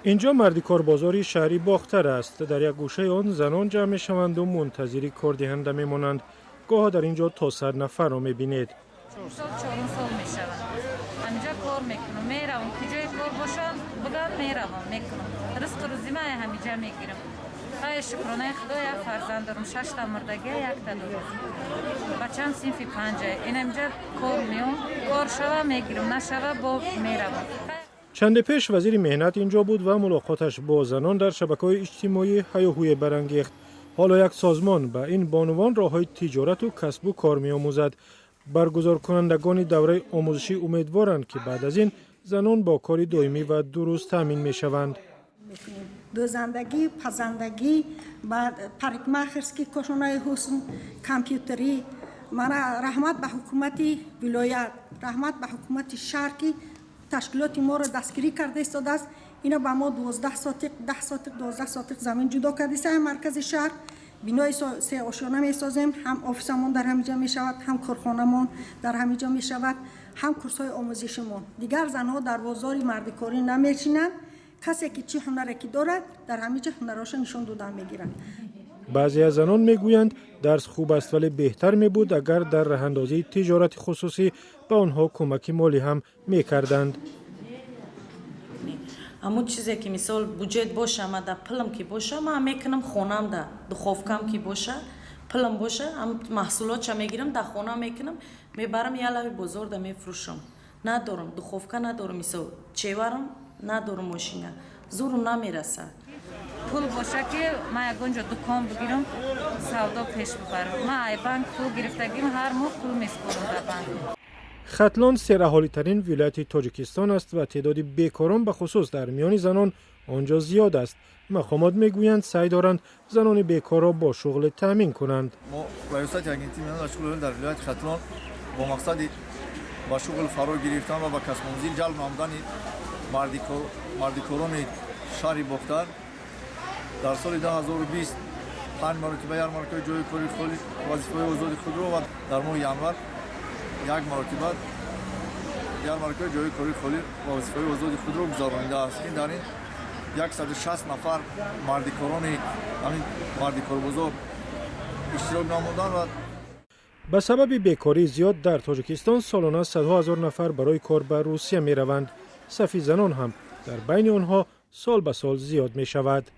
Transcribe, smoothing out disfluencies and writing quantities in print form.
اینجا مردی کاربازاری شهری باختر است. در یک گوشه آن زنان جمع می شوند و منتظر کار دهنده می مانند. گاه در اینجا تا 100 نفر را می بینید. 4 سال می شوند. همینجا کار میکنم. میروم کجای کار باشم بگم میروم میکنم. رزق روزیمه همینجا میگیرم. خدای شکرانه خدا یک فرزند دارم. 6 تا مردگی یک تا دارم. بچه‌م صنف 5. اینجا کار میام. کار شوه میگیرم نشوه با میروم. چند پیش وزیر مهنت اینجا بود و ملاقاتش با زنان در شبکه‌های اجتماعی هیاهوی برانگیخت. حالا یک سازمان به این بانوان راه‌های تجارت و کسب و کار می‌آموزد. برگزار کنندگان دوره آموزشی امیدوارند که بعد از این زنان با کار دائمی و درست تامین می‌شوند. دوزندگی، پزندگی، بعد پرکماخرسکی کشونای حسن، کامپیوتری، من رحمت به حکومت ولایت، رحمت به حکومت شهر که تشکیلات ما را دستگیری کرده استاده است. اینا به ما 12 ساتق زمین جدا کرده است. مرکز شهر بینای 3 آشیانه می سازیم. هم آفیسمون در همینجا می شود، هم کارخانه‌مون در همینجا می شود، هم کورس‌های آموزشیمون. دیگر زنها در بازار مردکاری نمی‌چینند. کسی که چه هنری که دارد در همینجا هنراش نشان دادن میگیرند. بعضی از زنان میگویند درس خوب است ولی بهتر می بود اگر در راه اندازی تجارت خصوصی به آنها کمک مالی هم میکردند. همون چیزی که مثال بودجت باشه ما در پلم که باشه ما میکنم خونم در دخوفکم که باشه پلم باشه هم محصولات چه میگیرم در خونه میکنم میبرم یه لبه بازار در میفروشم. ندارم دخوفکه ندارم مثال چیورم ندارم ماشینه زورم نمیرسه. پول باشه که ما یکونجا دکان بگیرم سودا پیش ببرم. ما ای بانک پول گرفتگیم هر ماه پول میسپارم در بانک. ختلان سرحالی ترین ولایت تاجیکستان است و تعداد بیکاران به خصوص در میان زنان آنجا زیاد است. مقامات میگویند سعی دارند زنان بیکار را با شغل تامین کنند. ما ریاست یگانتی میان شغل در ولایت ختلان با مقصد با شغل فرا گرفتن و با کسب منزل جلب نمودن مردکاران شهر باختر در سال 2020 5 مرتبه یک مرتبه جای کاری خالی وظیفه آزاد خود را و در ماه ینور یک مرتبه جای کاری خالی و وظیفه آزاد خود را گزارانیده است. این در این 160 نفر مردکاران همین مردکاربازا اشتراک نمودند و به سبب بیکاری زیاد در تاجیکستان سالانه صدها هزار نفر برای کار به روسیه می روند. صف زنان هم در بین آنها سال به سال زیاد می شود.